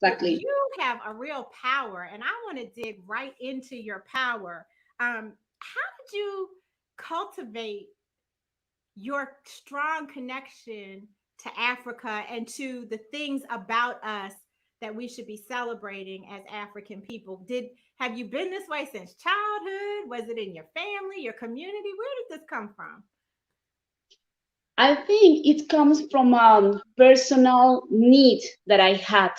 But Exactly. you have a real power, and I want to dig right into your power. How did you cultivate your strong connection to Africa and to the things about us that we should be celebrating as African people? Have you been this way since childhood? Was it in your family, your community? Where did this come from? I think it comes from a personal need that I had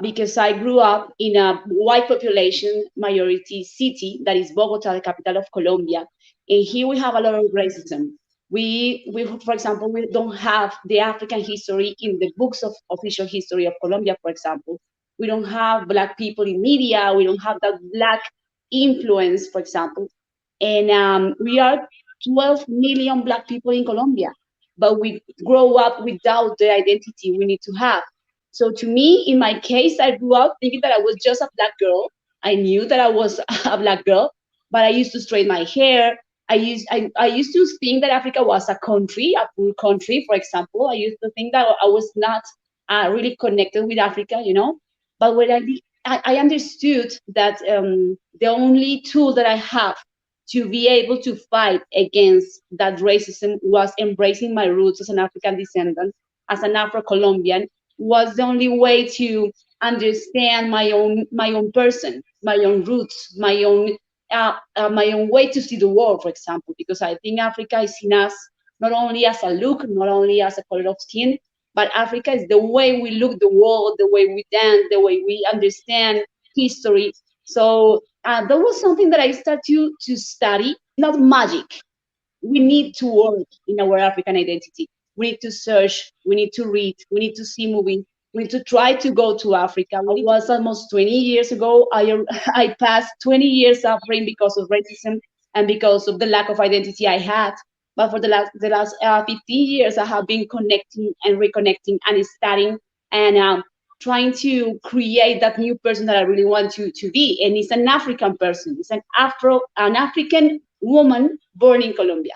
because I grew up in a white population majority city that is Bogota, the capital of Colombia, and here we have a lot of racism. For example, we don't have the African history in the books of official history of Colombia, for example. We don't have Black people in media. We don't have that Black influence, for example. And we are 12 million Black people in Colombia, but we grow up without the identity we need to have. So to me, in my case, I grew up thinking that I was just a Black girl. I knew that I was a Black girl, but I used to straighten my hair. I used to think that Africa was a country, a poor country, for example. I used to think that I was not really connected with Africa, you know. But when I understood that the only tool that I have to be able to fight against that racism was embracing my roots as an African descendant, as an Afro-Colombian, was the only way to understand my own person, my own roots, my own way to see the world, for example, because I think Africa is seen us not only as a look, not only as a color of skin, but Africa is the way we look the world, the way we dance, the way we understand history. So that was something that I started to study. Not magic. We need to work in our African identity. We need to search, we need to read, we need to see movies, we need to try to go to Africa. It was almost 20 years ago. I passed 20 years suffering because of racism and because of the lack of identity I had. But for the last 15 years, I have been connecting and reconnecting and studying and trying to create that new person that I really want to be. And it's an African person. It's an African woman born in Colombia.